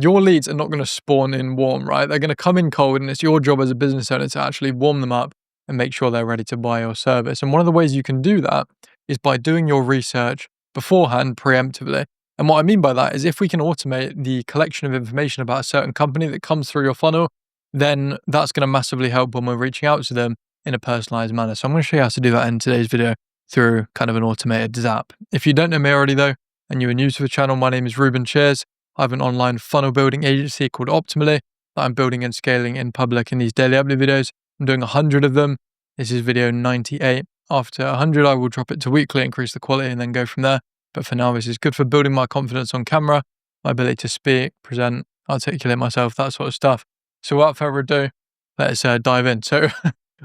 your leads are not going to spawn in warm, right? They're going to come in cold, and it's your job as a business owner to actually warm them up and make sure they're ready to buy your service. And one of the ways you can do that is by doing your research beforehand preemptively. And what I mean by that is if we can automate the collection of information about a certain company that comes through your funnel, then that's going to massively help when we're reaching out to them in a personalized manner. So I'm going to show you how to do that in today's video through kind of an automated zap. If you don't know me already though, and you are new to the channel, my name is Reuben Shears. I have an online funnel building agency called Optimally that I'm building and scaling in public in these daily upload videos. I'm doing 100 of them. This is video 98. After 100, I will drop it to weekly, increase the quality, and then go from there. But for now, this is good for building my confidence on camera, my ability to speak, present, articulate myself, that sort of stuff. So without further ado, let's dive in. So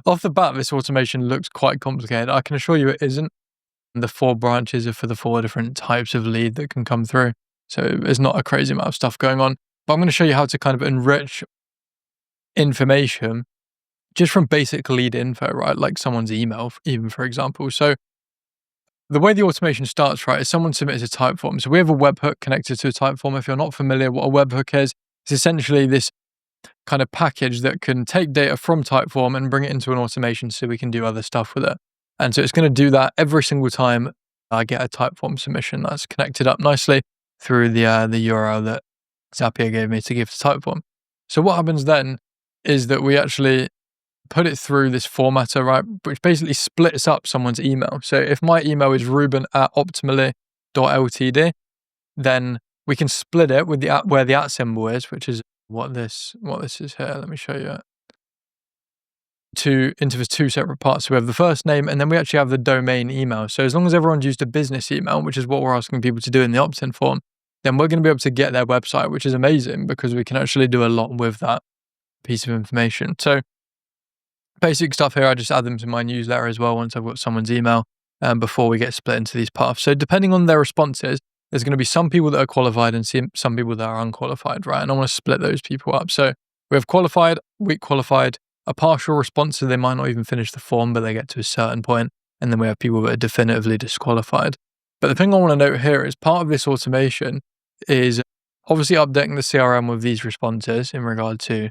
off the bat, this automation looks quite complicated. I can assure you it isn't. The 4 branches are for the 4 different types of lead that can come through. So there's not a crazy amount of stuff going on. But I'm going to show you how to kind of enrich information just from basic lead info, right? Like someone's email, even for example. So the way the automation starts, right, is someone submits a type form. So we have a webhook connected to a type form. If you're not familiar what a webhook is, it's essentially this kind of package that can take data from Typeform and bring it into an automation so we can do other stuff with it. And so it's going to do that every single time I get a Typeform submission that's connected up nicely through the URL that Zapier gave me to give to Typeform. So what happens then is that we actually put it through this formatter, right, which basically splits up someone's email. So if my email is ruben@optimally.ltd, then we can split it with the where the @ symbol is, which is what this is here. Let me show you it. Into the 2 separate parts. So we have the first name, and then we actually have the domain email. So as long as everyone's used a business email, which is what we're asking people to do in the opt-in form, then we're going to be able to get their website, which is amazing because we can actually do a lot with that piece of information. So basic stuff here, I just add them to my newsletter as well once I've got someone's email before we get split into these paths. So depending on their responses, there's going to be some people that are qualified and some people that are unqualified, right? And I want to split those people up. So we have qualified, weak qualified, a partial response, so they might not even finish the form, but they get to a certain point. And then we have people that are definitively disqualified. But the thing I want to note here is part of this automation is obviously updating the CRM with these responses in regard to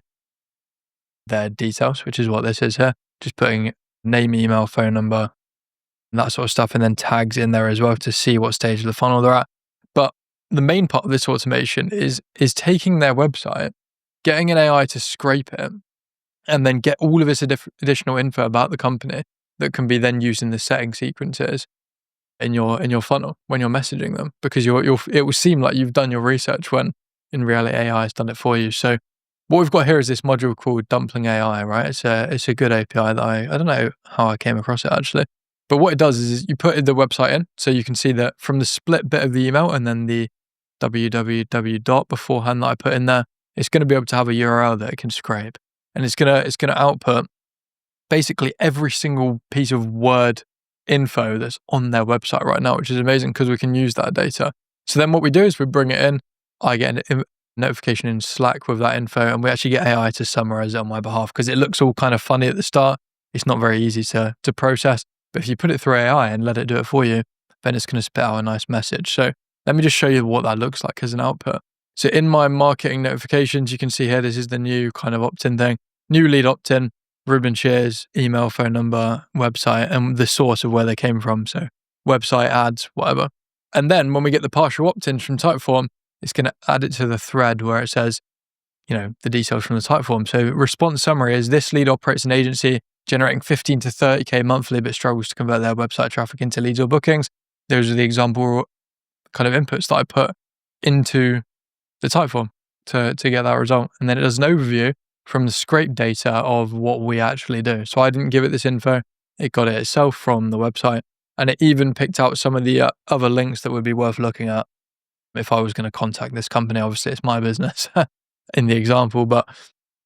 their details, which is what this is here. Just putting name, email, phone number, and that sort of stuff, and then tags in there as well to see what stage of the funnel they're at. But the main part of this automation is taking their website, getting an AI to scrape it, and then get all of this additional info about the company that can be then used in the setting sequences in your funnel when you're messaging them, because it will seem like you've done your research when in reality AI has done it for you. So what we've got here is this module called Dumpling AI, right? It's a good API that I don't know how I came across it actually. But what it does is you put the website in, so you can see that from the split bit of the email and then the www. Beforehand that I put in there, it's going to be able to have a URL that it can scrape, and it's going to output basically every single piece of word info that's on their website right now, which is amazing because we can use that data. So then what we do is we bring it in. I get a notification in Slack with that info, and we actually get AI to summarize it on my behalf because it looks all kind of funny at the start. It's not very easy to process. But if you put it through AI and let it do it for you, then it's going to spit out a nice message. So let me just show you what that looks like as an output. So in my marketing notifications, you can see here, this is the new kind of opt-in thing. New lead opt-in, Reuben Shears, email, phone number, website, and the source of where they came from. So website, ads, whatever. And then when we get the partial opt-ins from Typeform, it's going to add it to the thread where it says, the details from the Typeform. So response summary is this lead operates an agency generating 15 to 30K monthly, but struggles to convert their website traffic into leads or bookings. Those are the example kind of inputs that I put into the Typeform to get that result. And then it does an overview from the scrape data of what we actually do. So I didn't give it this info. It got it itself from the website. And it even picked out some of the other links that would be worth looking at if I was going to contact this company. Obviously, it's my business in the example, but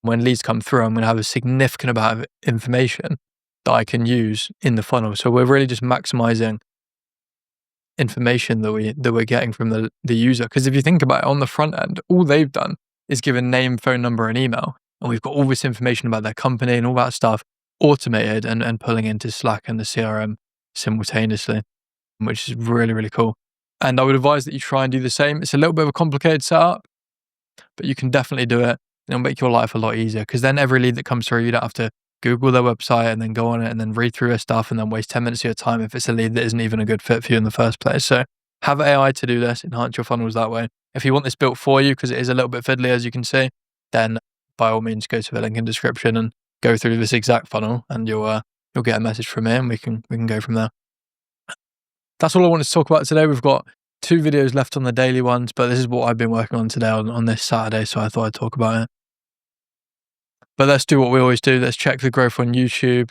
when leads come through, I'm going to have a significant amount of information that I can use in the funnel. So we're really just maximizing information that we're getting from the user. Because if you think about it, on the front end, all they've done is given name, phone number, and email. And we've got all this information about their company and all that stuff automated and pulling into Slack and the CRM simultaneously, which is really, really cool. And I would advise that you try and do the same. It's a little bit of a complicated setup, but you can definitely do it. And it'll make your life a lot easier, because then every lead that comes through, you don't have to Google their website and then go on it and then read through their stuff and then waste 10 minutes of your time if it's a lead that isn't even a good fit for you in the first place. So have AI to do this, enhance your funnels that way. If you want this built for you, because it is a little bit fiddly, as you can see, then by all means go to the link in the description and go through this exact funnel, and you'll get a message from me, and we can go from there. That's all I wanted to talk about today. We've got 2 videos left on the daily ones, but this is what I've been working on today on this Saturday, so I thought I'd talk about it. But let's do what we always do. Let's check the growth on YouTube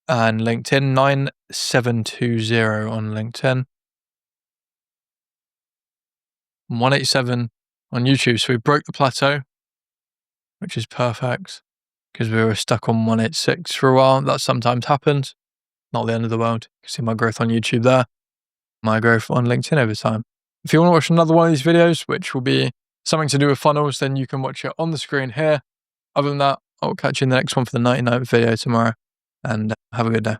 and LinkedIn. 9720 on LinkedIn. 187 on YouTube. So we broke the plateau, which is perfect, because we were stuck on 186 for a while. That sometimes happens. Not the end of the world. You can see my growth on YouTube there. My growth on LinkedIn over time. If you want to watch another one of these videos, which will be something to do with funnels, then you can watch it on the screen here. Other than that, I'll catch you in the next one for the 99th video tomorrow, and have a good day.